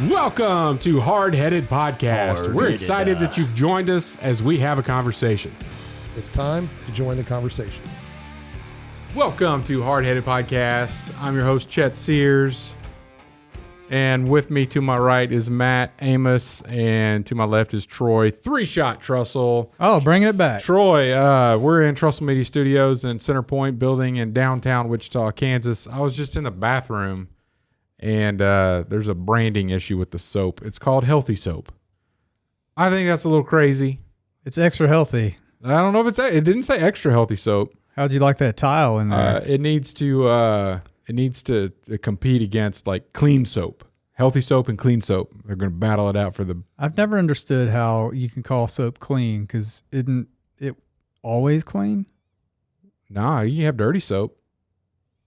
Welcome to Hardheaded Podcast. We're excited that you've joined us as we have a conversation. It's time to join the conversation. Welcome to Hardheaded Podcast. I'm your host, Chet Sears. And with me to my right is Matt Amos. And to my left is Troy, Three-Shot Trussell. Oh, bringing it back. Troy, we're in Trussell Media Studios in Center Point Building in downtown Wichita, Kansas. I was just in the bathroom. And there's a branding issue with the soap. It's called Healthy Soap. I think that's a little crazy. It's extra healthy. I don't know if it didn't say extra healthy soap. How'd you like that tile in there? It needs to compete against like clean soap. Healthy soap and clean soap. They're going to battle it out for the. I've never understood how you can call soap clean because isn't it always clean? Nah, you have dirty soap.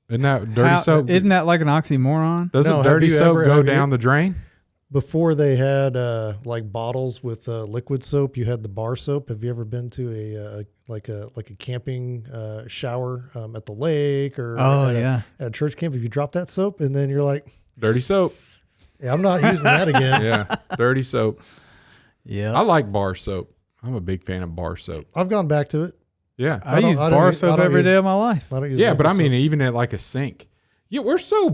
Isn't that dirty soap? Isn't that like an oxymoron? Doesn't dirty soap go down the drain? Before they had like bottles with liquid soap, you had the bar soap. Have you ever been to a camping shower at the lake or at a church camp? If you drop that soap and then you're like, dirty soap. Yeah, I'm not using that again. Yeah, dirty soap. Yeah, I like bar soap. I'm a big fan of bar soap. I've gone back to it. Yeah, I use bar soap every day of my life. Yeah, but I mean, even at like a sink. Yeah, we're so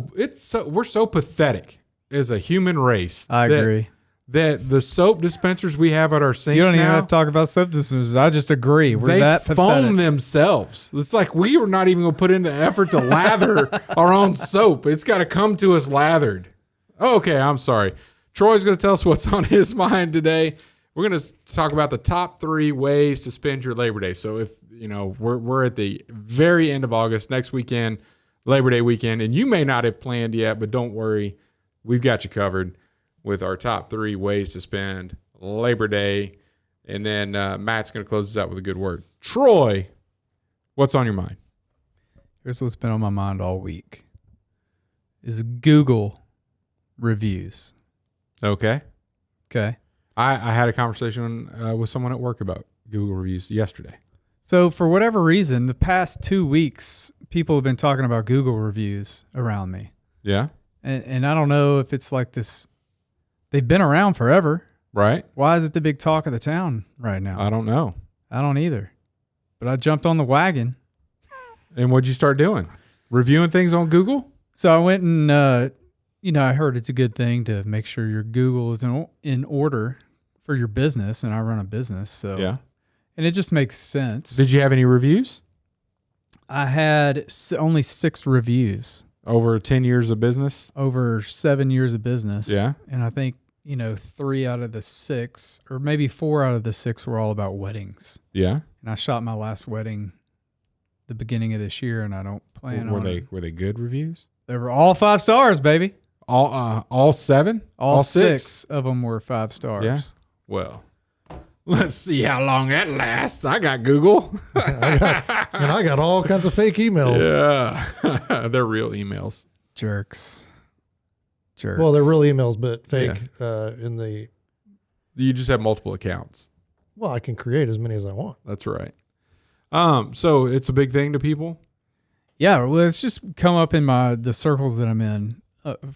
pathetic as a human race. I agree. That the soap dispensers we have at our sinks you don't even now, have to talk about soap dispensers. I just agree. We're that pathetic. They foam themselves. It's like we are not even going to put in the effort to lather our own soap. It's got to come to us lathered. Okay, I'm sorry. Troy's going to tell us what's on his mind today. We're going to talk about the top 3 ways to spend your Labor Day. So if you know we're at the very end of August, next weekend, Labor Day weekend, and you may not have planned yet, but don't worry, we've got you covered with our top 3 ways to spend Labor Day. And then Matt's going to close us out with a good word. Troy, what's on your mind? Here's what's been on my mind all week: is Google reviews. Okay. I had a conversation with someone at work about Google reviews yesterday. So for whatever reason, the past 2 weeks, people have been talking about Google reviews around me. Yeah. And I don't know if it's like this. They've been around forever. Right. Why is it the big talk of the town right now? I don't know. I don't either. But I jumped on the wagon. And what'd you start doing? Reviewing things on Google? So I went and, I heard it's a good thing to make sure your Google is in order for your business. And I run a business. So yeah. And it just makes sense. Did you have any reviews? I had only 6 reviews. Over 10 years of business? Over 7 years of business. Yeah. And I think, 3 out of the 6, or maybe 4 out of the 6 were all about weddings. Yeah. And I shot my last wedding the beginning of this year, and I don't plan on it. Were they good reviews? They were all 5 stars, baby. All 7? All 6 of them were 5 stars. Yeah. Well, let's see how long that lasts. I got Google. I got all kinds of fake emails. Yeah. They're real emails. Jerks. Well, they're real emails, but fake Yeah. You just have multiple accounts. Well, I can create as many as I want. That's right. So it's a big thing to people? Yeah, well, it's just come up in the circles that I'm in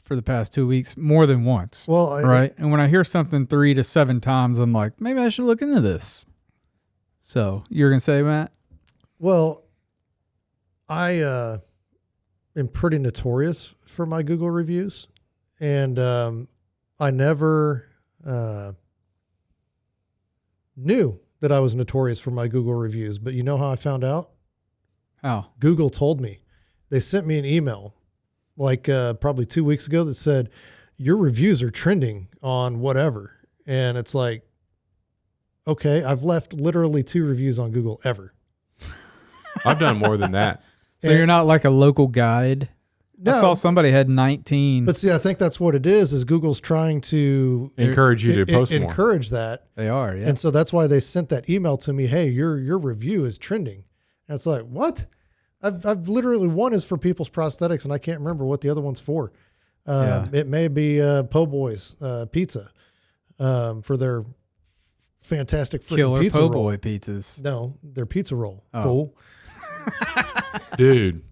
for the past 2 weeks more than once. Well, right? And when I hear something 3 to 7 times, I'm like, maybe I should look into this. So you're going to say, Matt? Well, I am pretty notorious for my Google reviews. And I never knew that I was notorious for my Google reviews. But you know how I found out? How? Google told me. They sent me an email like probably 2 weeks ago that said, your reviews are trending on whatever. And it's like, okay, I've left literally 2 reviews on Google ever. I've done more than that. So you're not like a local guide? No. I saw somebody had 19. But see, I think that's what it is Google's trying to encourage you to post more. Encourage that. They are, yeah. And so that's why they sent that email to me, hey, your review is trending. And it's like, what? I've literally, one is for People's Prosthetics, and I can't remember what the other one's for. It may be Po' Boys Pizza for their fantastic freaking killer pizza Po' roll. Boy pizzas. No, their pizza roll. Oh. Fool. Dude.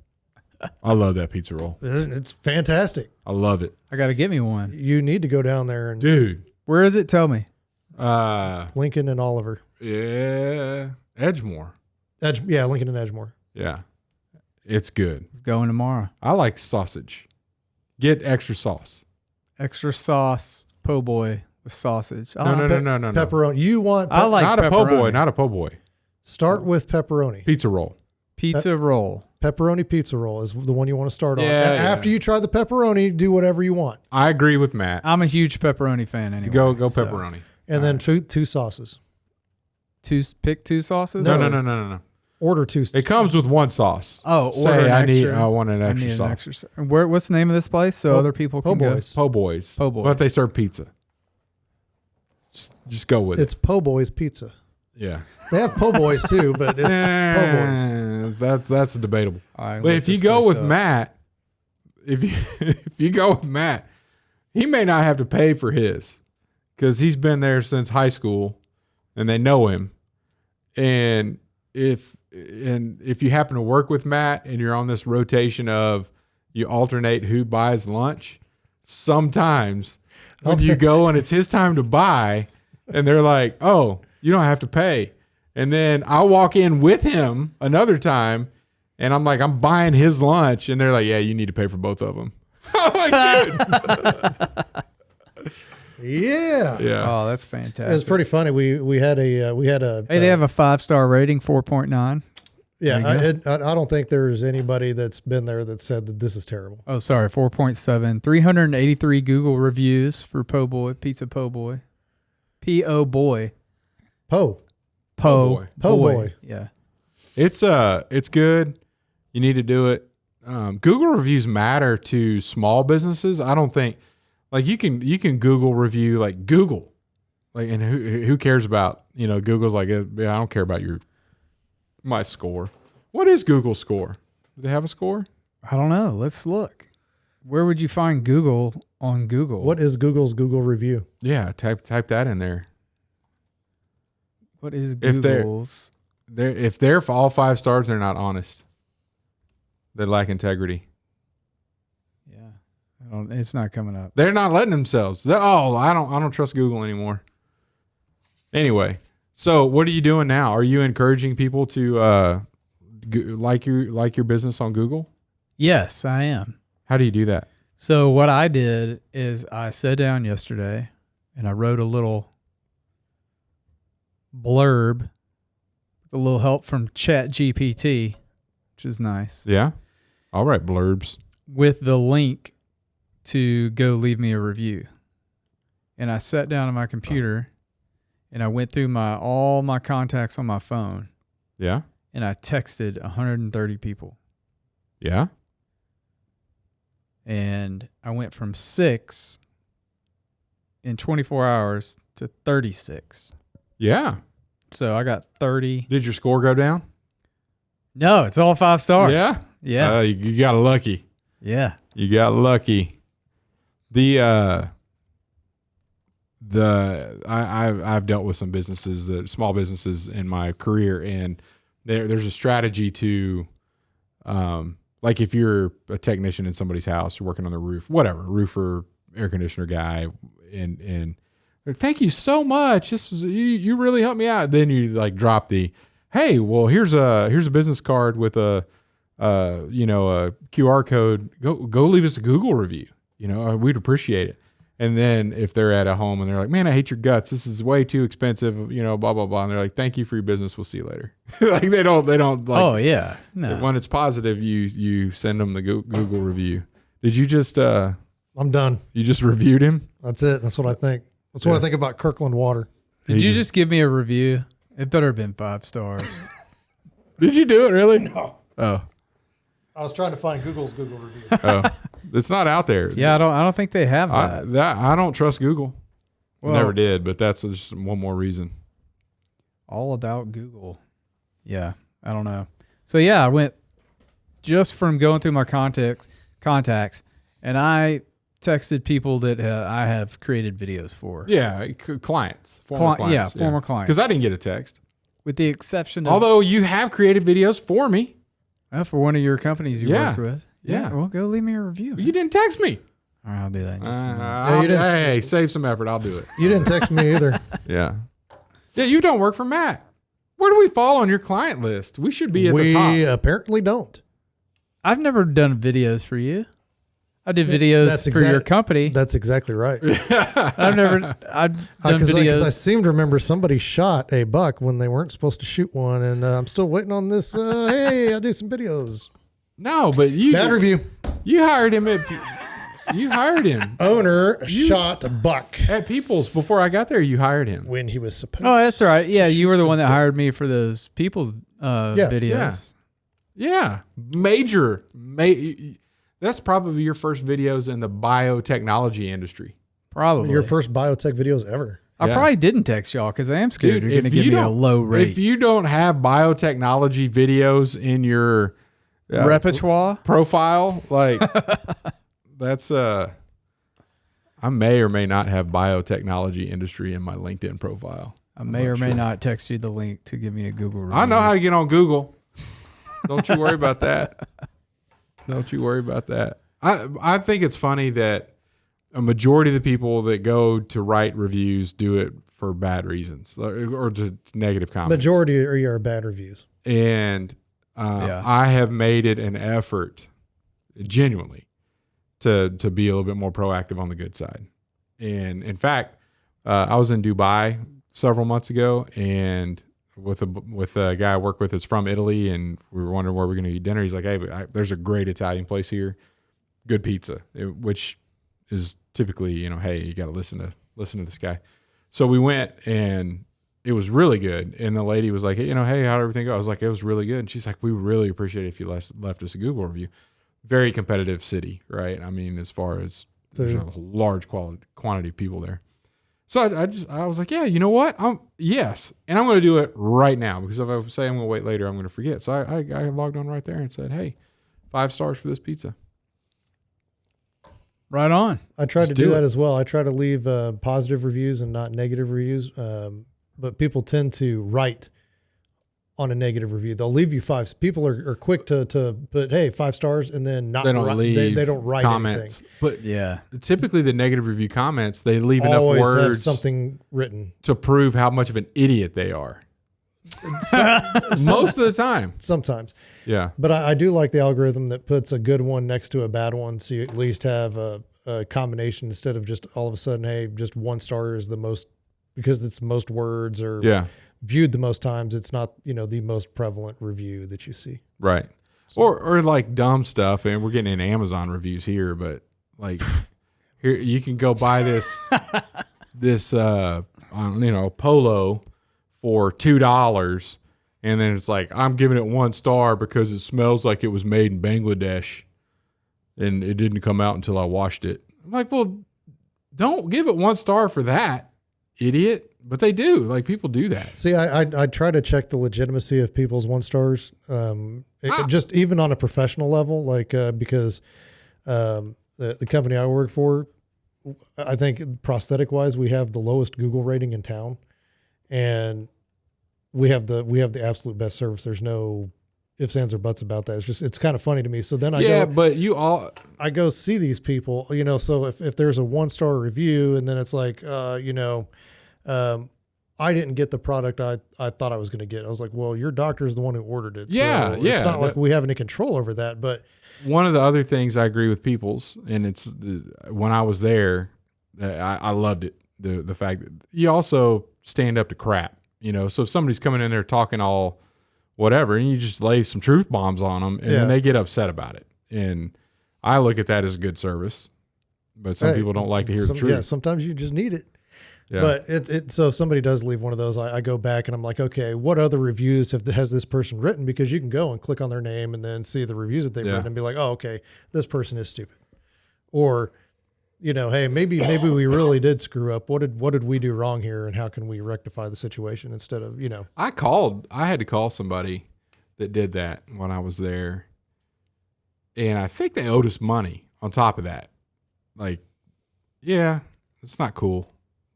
I love that pizza roll. It's fantastic. I love it. I got to get me one. You need to go down there and Dude. Where is it? Tell me. Lincoln and Oliver. Yeah. Edgemore. Lincoln and Edgemore. Yeah. It's good. Going tomorrow. I like sausage. Get extra sauce. Extra sauce, po' boy with sausage. No. Pepperoni. You want I like not pepperoni. a po' boy, not a po' boy. Start with pepperoni. Pizza roll. Pizza roll. Pepperoni pizza roll is the one you want to start on. Yeah. After you try the pepperoni, do whatever you want. I agree with Matt. I'm a huge pepperoni fan anyway. Go pepperoni. And then two sauces. Pick two sauces? No. Order two. It comes with one sauce. Oh, say I want an extra sauce. What's the name of this place so other people can go? Po' boys. Po' boys. But they serve pizza. Just go with it. It's Po' Boys Pizza. Yeah. They have Po' Boys too, but it's Po' Boys. That's debatable. But if you go with Matt, if you go with Matt, he may not have to pay for his because he's been there since high school and they know him. And if you happen to work with Matt and you're on this rotation of you alternate who buys lunch, sometimes when you go and it's his time to buy and they're like, oh, you don't have to pay. And then I'll walk in with him another time and I'm like, I'm buying his lunch. And they're like, yeah, you need to pay for both of them. I'm like, dude. Yeah. Oh, that's fantastic. It was pretty funny. We had a Hey, they have a 5-star rating, 4.9. Yeah, I don't think there's anybody that's been there that said that this is terrible. Oh, sorry, 4.7. 383 Google reviews for Po' Boy, Pizza Po' Boy. P.O. Boy. Po' Boy. Yeah. It's good. You need to do it. Google reviews matter to small businesses. I don't think like you can Google review like Google. Like and who cares about, Google's like I don't care about my score. What is Google's score? Do they have a score? I don't know. Let's look. Where would you find Google on Google? What is Google's Google review? Yeah, type that in there. What is Google's? If they're all 5 stars, they're not honest. They lack integrity. Yeah. It's not coming up. They're not letting themselves. I don't trust Google anymore. Anyway, so what are you doing now? Are you encouraging people to like your business on Google? Yes, I am. How do you do that? So what I did is I sat down yesterday and I wrote a little blurb with a little help from Chet GPT, which is nice. Yeah. All right, blurbs. With the link to go leave me a review. And I sat down on my computer and I went through all my contacts on my phone. Yeah. And I texted 130 people. Yeah. And I went from 6 in 24 hours to 36. Yeah. So I got 30. Did your score go down? No, it's all 5 stars. Yeah. Yeah. You got lucky. Yeah. You got lucky. I've dealt with some small businesses in my career, and there's a strategy to, like if you're a technician in somebody's house, you're working on the roof, whatever, roofer, air conditioner guy, and thank you so much. You really helped me out. Then you like drop hey, well here's a business card with a QR code. Go leave us a Google review. We'd appreciate it. And then if they're at a home and they're like, man, I hate your guts. This is way too expensive, blah, blah, blah. And they're like, thank you for your business. We'll see you later. Like they don't like, oh yeah. No. When it's positive, you send them the Google review. Did you just, I'm done. You just reviewed him? That's it. That's what I think. That's what I think about Kirkland Water. Did you just give me a review? It better have been 5 stars. Did you do it really? No. Oh. I was trying to find Google's Google review. Oh. It's not out there. Yeah, I don't think they have that. I don't trust Google. Well, never did, but that's just one more reason. All about Google. Yeah, I don't know. So yeah, I went just from going through my contacts, and I texted people that I have created videos for. Yeah, clients. Former clients. Yeah, former clients. Because I didn't get a text. With the exception of... Although you have created videos for me. For one of your companies you worked with. Yeah. Well, go leave me a review. You didn't text me. All right, I'll do that. in just a minute. Hey, save some effort. I'll do it. You didn't text me either. Yeah. Yeah, you don't work for Matt. Where do we fall on your client list? We should be at the top. We apparently don't. I've never done videos for you. I did videos for your company. That's exactly right. I've done Because videos. I seem to remember somebody shot a buck when they weren't supposed to shoot one, and I'm still waiting on this. Hey, I do some videos. No, but Bad review. You hired him you hired him Owner shot a buck at People's before I got there. You hired him. when he was supposed. Oh, that's right. Yeah, you were the one that hired me for those people's videos. Yeah. That's probably your first videos in the biotechnology industry. Probably. Your first biotech videos ever. I probably didn't text y'all because I am scared you're going to give me a low rate. If you don't have biotechnology videos in your repertoire profile, like that's I may or may not have biotechnology industry in my LinkedIn profile. I may or may not text you the link to give me a Google review. I know how to get on Google. Don't you worry about that. Don't you worry about that. I think it's funny that a majority of the people that go to write reviews do it for bad reasons or to negative comments. Majority are bad reviews. And I have made it an effort, genuinely, to be a little bit more proactive on the good side. And in fact, I was in Dubai several months ago, and with a guy I work with that's from Italy, and we were wondering where we're going to eat dinner. He's like, "Hey, there's a great Italian place here, good pizza," which is typically, hey, you got to listen to this guy. So we went, and it was really good. And the lady was like, hey, how'd everything go? I was like, it was really good. And she's like, we would really appreciate it if you left us a Google review. Very competitive city, right? I mean, as far as there's a large quantity of people there. So I was like, yeah, you know what? Yes. And I'm going to do it right now, because if I say I'm going to wait later, I'm going to forget. So I logged on right there and said, hey, 5 stars for this pizza. Right on. I tried to do that as well. I try to leave positive reviews and not negative reviews. But people tend to write on a negative review. They'll leave you 5. People are quick to put, hey, 5 stars, and then not. They don't leave. They don't write comments. anything. But yeah, typically the negative review comments, they leave enough words, have something written to prove how much of an idiot they are. Most of the time. Sometimes. Yeah. But I do like the algorithm that puts a good one next to a bad one, so you at least have a combination instead of just all of a sudden, hey, just 1 star is the most, because it's most words or viewed the most times. It's not, the most prevalent review that you see. Right. So, or like dumb stuff. And we're getting in Amazon reviews here, but like here you can go buy this polo for $2. And then it's like, I'm giving it 1 star because it smells like it was made in Bangladesh and it didn't come out until I washed it. I'm like, well, don't give it 1 star for that, idiot. But they do. Like, people do that. See, I try to check the legitimacy of people's 1 stars, just even on a professional level, like because the company I work for, I think prosthetic wise, we have the lowest Google rating in town, and we have the absolute best service. There's no ifs, ands, or buts about that. It's kind of funny to me. So then I go see these people, so if there's a 1 star review and then it's like, I didn't get the product I thought I was going to get. I was like, well, your doctor is the one who ordered it. Yeah. So it's not like we have any control over that. But one of the other things I agree with Peoples, and it's when I was there, I loved it. The fact that you also stand up to crap, so if somebody's coming in there talking all whatever, and you just lay some truth bombs on them, and then they get upset about it. And I look at that as a good service, but some people don't like to hear the truth. Yeah, sometimes you just need it. Yeah. But so if somebody does leave one of those, I go back and I'm like, okay, what other reviews has this person written? Because you can go and click on their name and then see the reviews that they've written and be like, oh, okay, this person is stupid. Or, hey, maybe we really did screw up. What did we do wrong here, and how can we rectify the situation instead of, I had to call somebody that did that when I was there, and I think they owed us money on top of that. Like, yeah, it's not cool.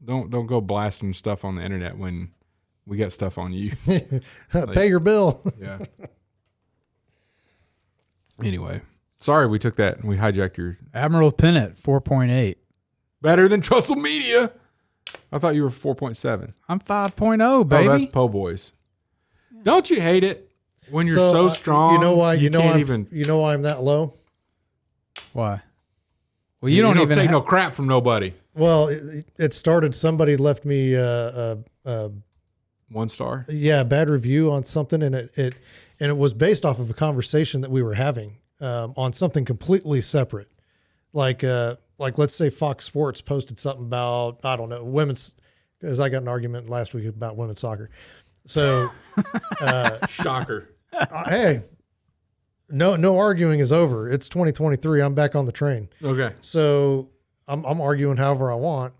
Don't go blasting stuff on the internet when we got stuff on you. Pay your bill. Yeah. Anyway, Sorry, we took that and we hijacked your. Admiral's Pennant, 4.8. Better than Trussell Media. I thought you were 4.7. I'm 5.0, baby. Oh, that's po' boys. Don't you hate it when you're so strong? You know why? You know why I'm that low? Why? Well, you don't even take no crap from nobody. Well, it started. Somebody left me 1 star. Yeah, bad review on something, and it was based off of a conversation that we were having on something completely separate. Like let's say Fox Sports posted something about, I don't know, women's, because I got an argument last week about women's soccer. So, Shocker. Hey, no arguing is over. It's 2023. I'm back on the train. Okay. So I'm arguing however I want.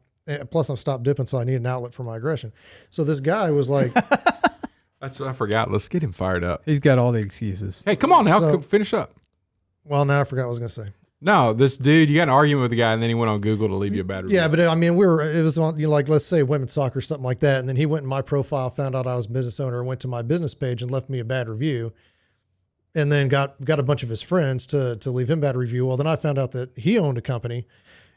Plus I'm stopped dipping, so I need an outlet for my aggression. So this guy was like, That's what I forgot. Let's get him fired up. He's got all the excuses. Hey, come on now. So- Finish up. well, now I forgot what I was going to say. No, this dude, you got an argument with the guy, and then he went on Google to leave you a bad review. Yeah, but I mean, it was on, like, let's say women's soccer, something like that. And then he went in my profile, found out I was a business owner, went to my business page and left me a bad review. And then got a bunch of his friends to leave him bad review. Well, then I found out that he owned a company.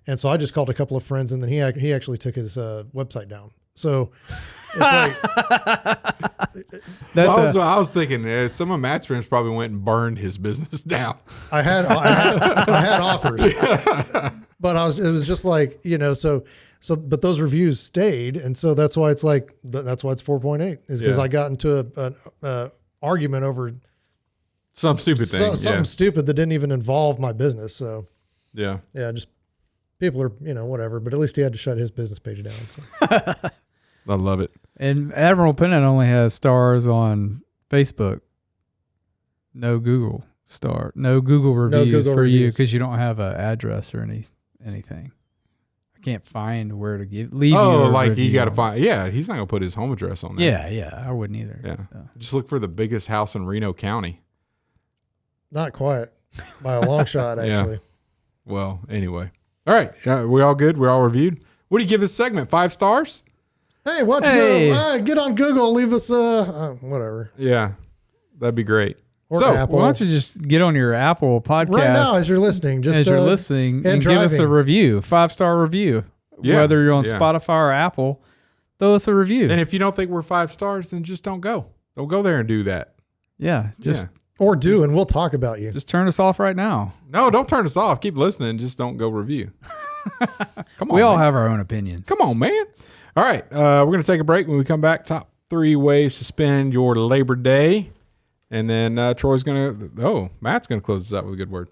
And so I just called a couple of friends, and then he actually took his website down. So it's like, I was thinking some of Matt's friends probably went and burned his business down. I had offers, but it was just like, but those reviews stayed. And so that's why it's like, that's why it's 4.8 is because I got into an argument over some stupid thing. Something stupid that didn't even involve my business. So yeah, just people are, whatever, but at least he had to shut his business page down. So. I love it. And Admiral Pennant only has stars on Facebook. No Google reviews for you because you don't have an address or anything. I can't find where to leave you a like review you got to on. find. Yeah, he's not gonna put his home address on there. Yeah, I wouldn't either. Yeah, so. just look for the biggest house in Reno County. Not quite by a long shot, actually. Yeah. Well, anyway. All right. We all good? We're all reviewed? What do you give this segment? 5 stars? Hey, why don't you go get on Google, leave us whatever. Yeah. That'd be great. Or Apple. Why don't you just get on your Apple podcast right now as you're listening, and give us a review, 5-star review. Yeah. Whether you're on Spotify or Apple, throw us a review. And if you don't think we're 5 stars, then just don't go. Don't go there and do that. Yeah. And we'll talk about you. Just turn us off right now. No, don't turn us off. Keep listening. Just don't go review. Come on. We all have our own opinions. Come on, man. All right. We're going to take a break. When we come back, top 3 ways to spend your Labor Day. And then Matt's going to close us out with a good word.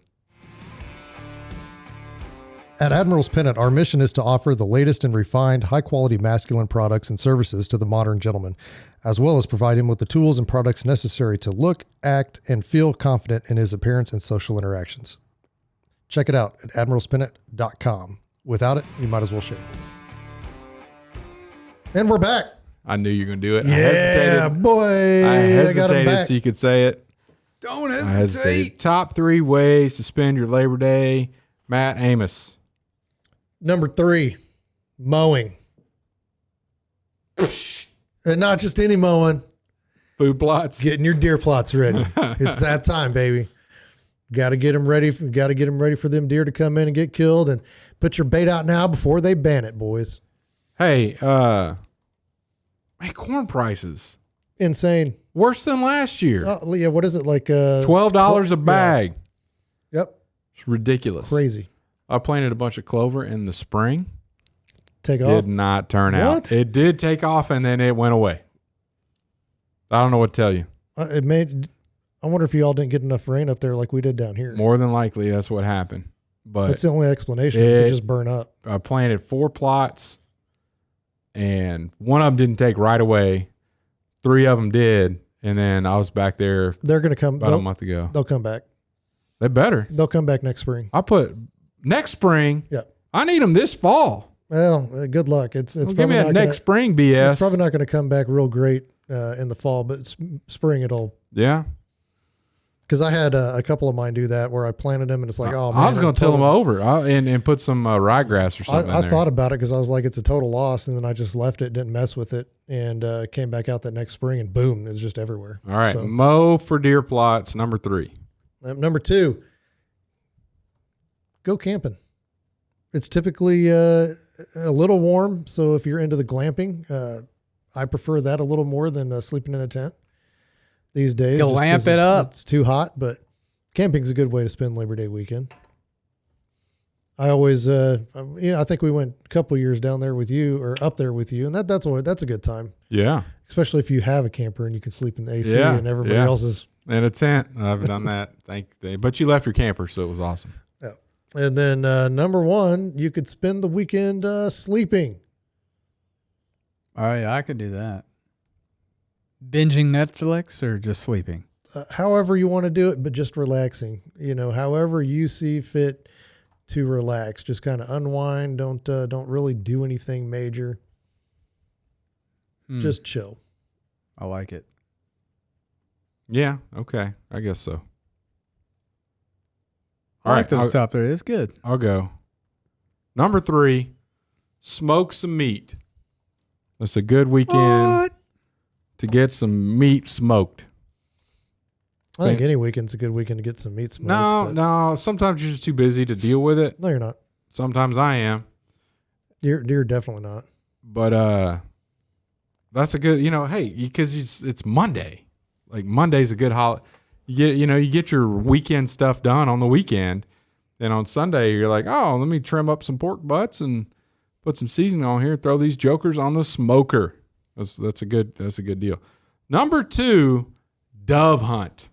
At Admiral's Pennant, our mission is to offer the latest and refined, high-quality masculine products and services to the modern gentleman, as well as provide him with the tools and products necessary to look, act, and feel confident in his appearance and social interactions. Check it out at admiralspennant.com. Without it, you might as well shave. And we're back. I knew you were going to do it. Yeah, I hesitated. Boy. I hesitated got him back. so you could say it. Don't I hesitated. Top 3 ways to spend your Labor Day. Matt Amos. Number 3, mowing. And not just any mowing. Food plots. Getting your deer plots ready. It's that time, baby. Got to get them ready. Got to get them ready for them deer to come in and get killed. And put your bait out now before they ban it, boys. Hey, corn prices Insane. worse than last year. Yeah, what is it like? $12 a bag. Yeah. Yep. It's ridiculous. Crazy. I planted a bunch of clover in the spring. Take off. Did not turn out. It did take off and then it went away. I don't know what to tell you. I wonder if you all didn't get enough rain up there like we did down here. More than likely, that's what happened. But that's the only explanation. It just burn up. I planted 4 plots, and one of them didn't take right away. 3 of them did, and then I was back there. They're going to come about a month ago. They'll come back. They better. They'll come back next spring. I put next spring. Yeah. I need them this fall. Well, good luck. It's give me a next spring BS. It's probably not going to come back real great in the fall, but spring it'll. Yeah. Because I had a couple of mine do that where I planted them and it's like, oh man. I was going to till them over and put some ryegrass or something in there. I thought about it because I was like, it's a total loss. And then I just left it, didn't mess with it, and came back out that next spring and boom, it's just everywhere. All right. So, mow for deer plots, number 3. Number 2, go camping. It's typically a little warm, so if you're into the glamping, I prefer that a little more than sleeping in a tent these days. Glamp it up. It's too hot, but camping's a good way to spend Labor Day weekend. I always, I think we went a couple years down there with you or up there with you, and that's a good time. Yeah. Especially if you have a camper and you can sleep in the AC and everybody else is. In a tent. I've done that. But you left your camper, so it was awesome. Yeah. And then number one, you could spend the weekend sleeping. All right, I could do that. Binging Netflix or just sleeping? However you want to do it, but just relaxing. However you see fit to relax. Just kind of unwind. Don't really do anything major. Just chill. I like it. Yeah. Okay. I guess so. I like those top three. It's good. I'll go. Number 3, smoke some meat. That's a good weekend to get some meat smoked. I think any weekend's a good weekend to get some meat smoked. No. Sometimes you're just too busy to deal with it. No, you're not. Sometimes I am. You're definitely not. But that's a good, hey, because it's Monday. Like Monday's a good holiday. You get your weekend stuff done on the weekend. Then on Sunday you're like, oh, let me trim up some pork butts and put some seasoning on here. Throw these jokers on the smoker. That's a good deal. Number 2, dove hunt.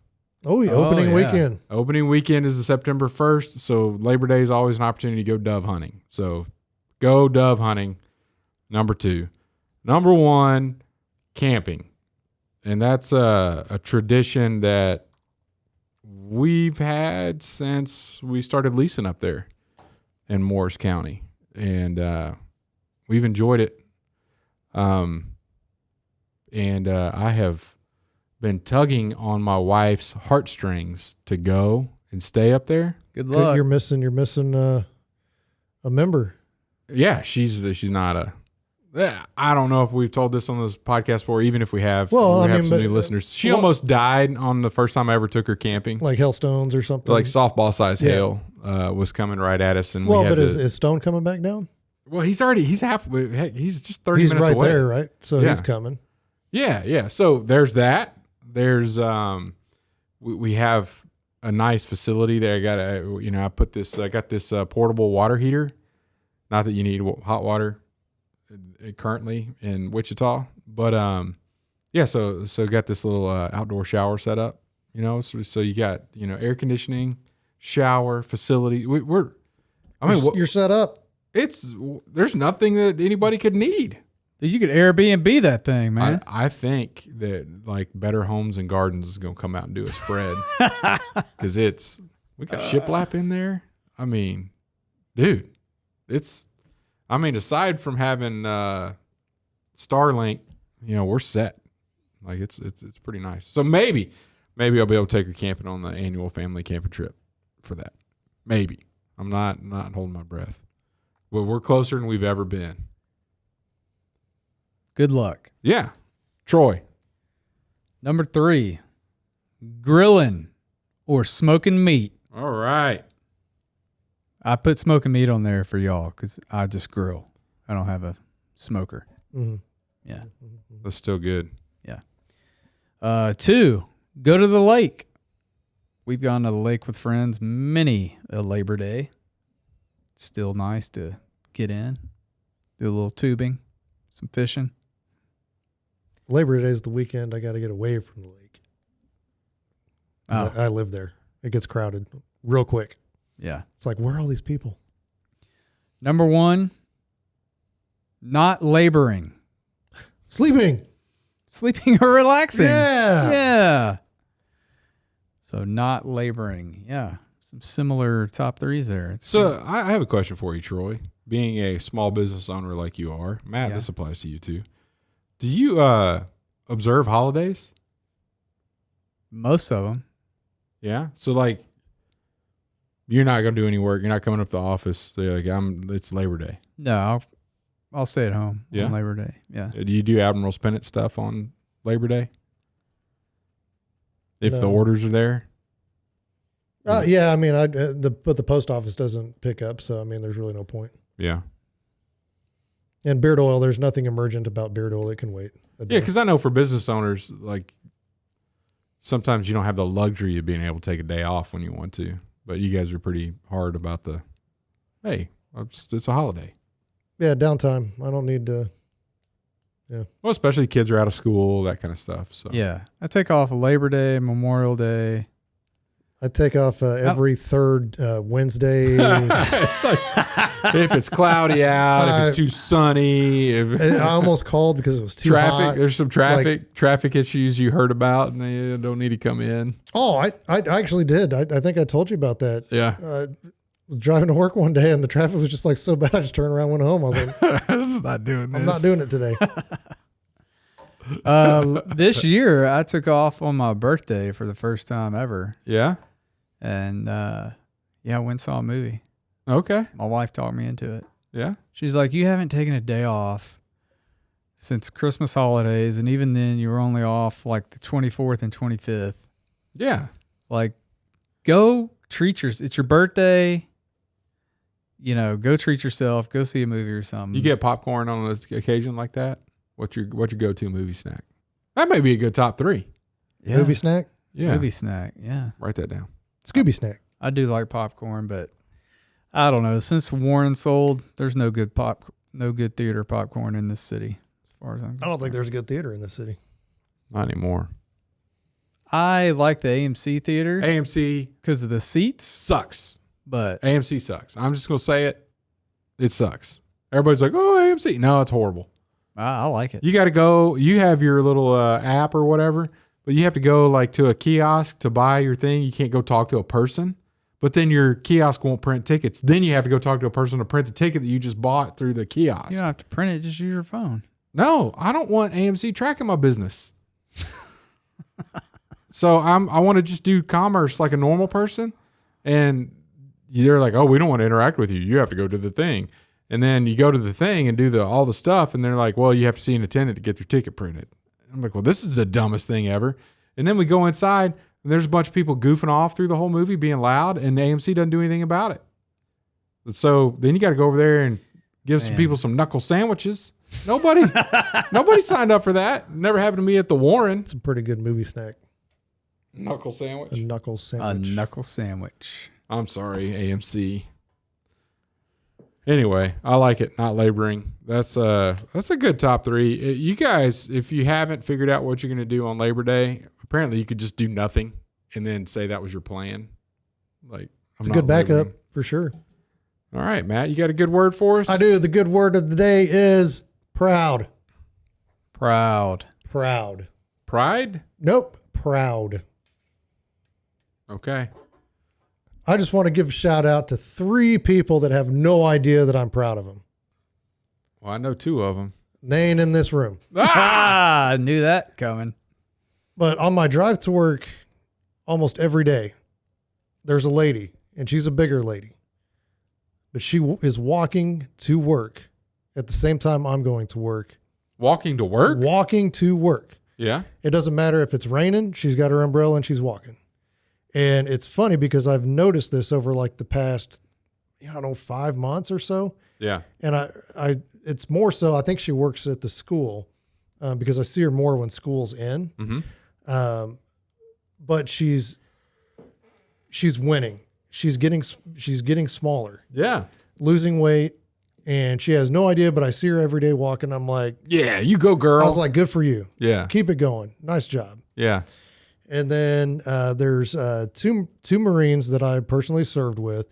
Oh, yeah, opening weekend. Opening weekend is the September 1st, so Labor Day is always an opportunity to go dove hunting. So go dove hunting. Number 2. Number 1, camping. And that's a tradition that we've had since we started leasing up there in Morris County. And we've enjoyed it. And I have been tugging on my wife's heartstrings to go and stay up there. Good luck. You're missing a member. Yeah, she's not I don't know if we've told this on this podcast before, even if we have. Well, we have some new listeners. She almost died on the first time I ever took her camping. Like hailstones or something? Like softball size hail was coming right at us. And is Stone coming back down? Well, he's halfway. Heck, he's just 30 minutes right away. He's right there, right? So he's coming. Yeah. So there's that. There's we have a nice facility there. I got this portable water heater. Not that you need hot water currently in Wichita, but so got this little outdoor shower set up. So you got air conditioning, shower facility. You're set up. There's nothing that anybody could need. You could Airbnb that thing, man. I think that like Better Homes and Gardens is gonna come out and do a spread because we got shiplap in there. I mean, dude, aside from having Starlink, we're set. Like it's pretty nice. So maybe I'll be able to take her camping on the annual family camping trip for that. Maybe. I'm not holding my breath. But we're closer than we've ever been. Good luck. Yeah. Troy. Number 3, grilling or smoking meat. All right. I put smoking meat on there for y'all because I just grill. I don't have a smoker. Mm-hmm. Yeah. That's still good. Yeah. 2, go to the lake. We've gone to the lake with friends many a Labor Day. Still nice to get in, do a little tubing, some fishing. Labor Day is the weekend I got to get away from the lake. I live there. It gets crowded real quick. Yeah. It's like, where are all these people? Number 1, not laboring. Sleeping or relaxing. Yeah. So not laboring. Yeah. Some similar top 3s there. I have a question for you, Troy. Being a small business owner like you are, Matt, this applies to you too. Do you observe holidays? Most of them. Yeah. So like, you're not going to do any work. You're not coming up to the office. They're like, it's Labor Day. No, I'll stay at home on Labor Day. Yeah. Do you do Admiral's Pennant stuff on Labor Day? If the orders are there? Yeah, I mean, but the post office doesn't pick up, so I mean, there's really no point. Yeah. And beard oil, there's nothing emergent about beard oil. It can wait. Yeah, because I know for business owners, like sometimes you don't have the luxury of being able to take a day off when you want to. But you guys are pretty hard about hey, it's a holiday. Yeah, downtime. I don't need to. Yeah. Well, especially kids are out of school, that kind of stuff. So Yeah. I take off Labor Day, Memorial Day. I take off every third Wednesday. It's like, if it's cloudy out, if it's too sunny, if I almost called because it was too hot. There's some traffic issues you heard about, and they don't need to come in. Oh, I actually did. I think I told you about that. Yeah. Was driving to work one day and the traffic was just like so bad. I just turned around, went home. I was like, This is not doing this. I'm not doing it today. This year, I took off on my birthday for the first time ever. Yeah. And I went and saw a movie. Okay. My wife talked me into it. Yeah. She's like, you haven't taken a day off since Christmas holidays. And even then, you were only off like the 24th and 25th. Yeah. Like, go treat yourself. It's your birthday. Go treat yourself. Go see a movie or something. You get popcorn on an occasion like that? What's your go-to movie snack? That may be a good top 3. Yeah. Movie snack? Yeah. Movie snack. Yeah. Write that down. Scooby snack. I do like popcorn, but I don't know. Since Warren sold, there's no good theater popcorn in this city. As far as I'm concerned. I don't think there's a good theater in this city. Not anymore. I like the AMC theater AMC because of the seats, sucks. but AMC sucks. I'm just going to say it. It sucks. Everybody's like, oh, AMC. No, it's horrible. I like it. You got to go. You have your little app or whatever, but you have to go like to a kiosk to buy your thing. You can't go talk to a person, but then your kiosk won't print tickets. Then you have to go talk to a person to print the ticket that you just bought through the kiosk. You don't have to print it. Just use your phone. No, I don't want AMC tracking my business. So I want to just do commerce like a normal person. And they're like, oh, we don't want to interact with you. You have to go to the thing. And then you go to the thing and do all the stuff. And they're like, well, you have to see an attendant to get your ticket printed. I'm like, well, this is the dumbest thing ever. And then we go inside and there's a bunch of people goofing off through the whole movie, being loud, and AMC doesn't do anything about it. So then you got to go over there and give some people some knuckle sandwiches. Nobody signed up for that. Never happened to me at the Warren. It's a pretty good movie snack. Knuckle sandwich. A knuckle sandwich. A knuckle sandwich. I'm sorry, AMC. Anyway, I like it. Not laboring. That's a good top 3. You guys, if you haven't figured out what you're going to do on Labor Day, apparently you could just do nothing and then say that was your plan. Like, It's a good backup for sure. All right, Matt, you got a good word for us? I do. The good word of the day is proud. Proud. Proud. Pride? Nope. Proud. Okay. I just want to give a shout out to 3 people that have no idea that I'm proud of them. Well, I know 2 of them. They ain't in this room. I knew that coming. But on my drive to work almost every day, there's a lady, and she's a bigger lady. But she is walking to work at the same time I'm going to work. Walking to work? Walking to work. Yeah. It doesn't matter if it's raining. She's got her umbrella and she's walking. And it's funny because I've noticed this over like the past, 5 months or so. Yeah. And I it's more so, I think she works at the school because I see her more when school's in. Mm-hmm. But she's winning. She's getting smaller, Yeah. losing weight, and she has no idea, but I see her every day walking. I'm like, Yeah, you go, girl. I was like, good for you. Yeah. Keep it going. Nice job. Yeah. And then there's two Marines that I personally served with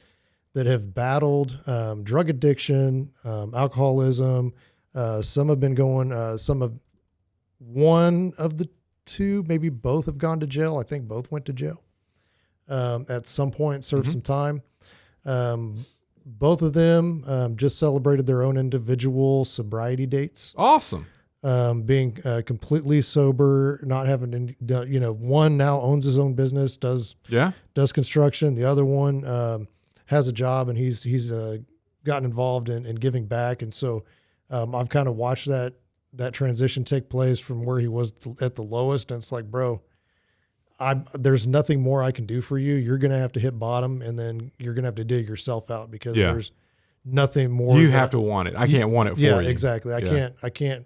that have battled drug addiction, alcoholism. Some have been going, one of the 2, maybe both have gone to jail. I think both went to jail at some point, served some time. Both of them just celebrated their own individual sobriety dates. Awesome. Being completely sober, not having, one now owns his own business, does construction. The other one has a job, and he's gotten involved in giving back. And so I've kind of watched that transition take place from where he was at the lowest. And it's like, bro, there's nothing more I can do for you. You're going to have to hit bottom, and then you're going to have to dig yourself out because there's nothing more. You have to want it. I can't want it for you. Yeah, exactly. I can't.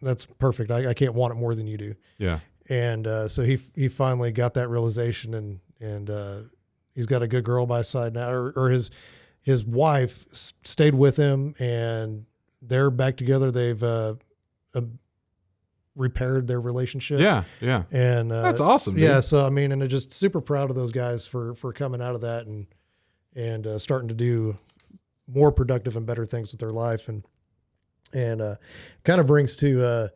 That's perfect. I can't want it more than you do. Yeah. And so he finally got that realization, and he's got a good girl by his side now, or his wife stayed with him, and they're back together. They've repaired their relationship. Yeah. Yeah. And that's awesome. Dude. Yeah. So, I mean, and I'm just super proud of those guys for coming out of that and starting to do more productive and better things with their life. And kind of brings to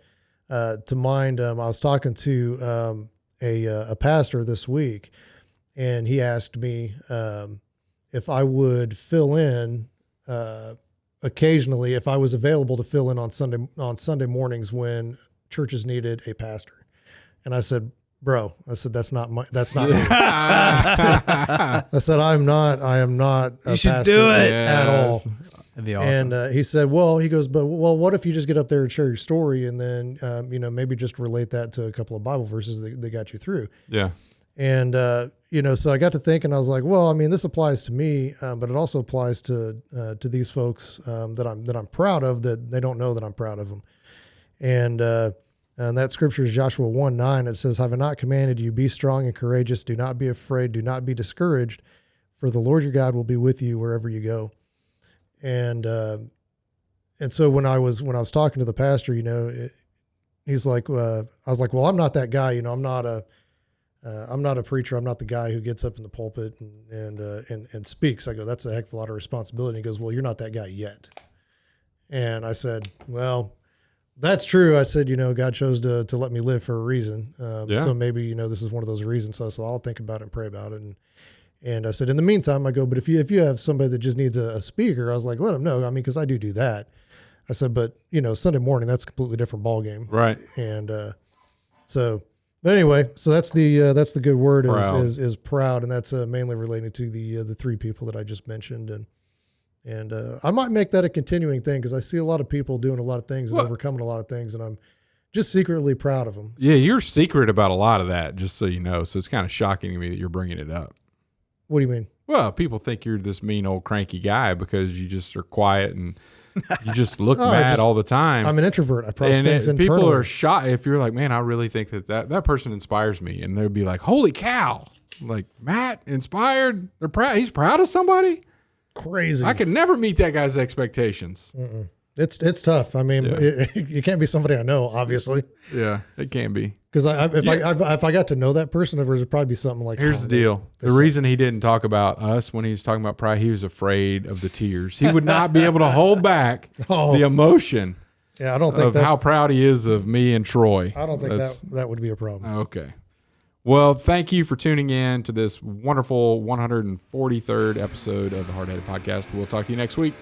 mind, I was talking to a pastor this week, and he asked me if I would fill in occasionally, if I was available to fill in on Sunday mornings when churches needed a pastor. And I said, bro, that's not me. I said, I am not a pastor do it. at all. That'd be awesome. And he said, he goes, what if you just get up there and share your story, and then, maybe just relate that to a couple of Bible verses that got you through. Yeah. And, so I got to thinking, I was like, well, I mean, this applies to me, but it also applies to these folks that I'm proud of, that they don't know that I'm proud of them. And that scripture is Joshua 1:9. It says, have I not commanded you, be strong and courageous. Do not be afraid. Do not be discouraged, for the Lord your God will be with you wherever you go. And so when I was talking to the pastor, he's like, I was like, well, I'm not that guy. I'm not a preacher. I'm not the guy who gets up in the pulpit and speaks. I go, that's a heck of a lot of responsibility. He goes, well, you're not that guy yet. And I said, well, that's true. I said, God chose to let me live for a reason. So maybe, this is one of those reasons. So I said, I'll think about it and pray about it. And I said, in the meantime, I go, but if you have somebody that just needs a speaker, I was like, let them know. I mean, cause I do that. I said, but Sunday morning, that's a completely different ball game. Right. And, but anyway, so that's the good word is proud. And that's mainly related to the three people that I just mentioned. And I might make that a continuing thing, because I see a lot of people doing a lot of things and overcoming a lot of things, and I'm just secretly proud of them. Yeah, you're secret about a lot of that, just so you know. So it's kind of shocking to me that you're bringing it up. What do you mean? Well, people think you're this mean old cranky guy because you just are quiet and you just look mad all the time. I'm an introvert. I process things internally. People are shocked if you're like, man, I really think that person inspires me, and they'll be like, holy cow, like, Matt inspired. They're proud. He's proud of somebody. Crazy. I could never meet that guy's expectations. Mm-mm. It's tough. I mean, you can't be somebody I know, obviously. Yeah, it can be. Because if I got to know that person, there would probably be something like. Here's the deal: the reason he didn't talk about us when he was talking about pride, he was afraid of the tears. He would not be able to hold back the emotion. Yeah, I don't think of how proud he is of me and Troy. I don't think that would be a problem. Okay. Well, thank you for tuning in to this wonderful 143rd episode of the Hardheaded Podcast. We'll talk to you next week.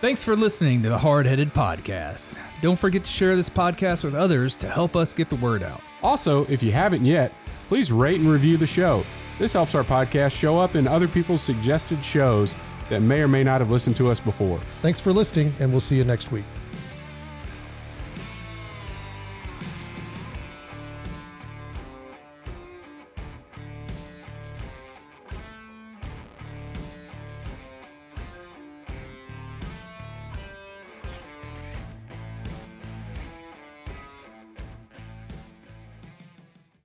Thanks for listening to the Hardheaded Podcast. Don't forget to share this podcast with others to help us get the word out. Also, if you haven't yet, please rate and review the show. This helps our podcast show up in other people's suggested shows that may or may not have listened to us before. Thanks for listening, and we'll see you next week.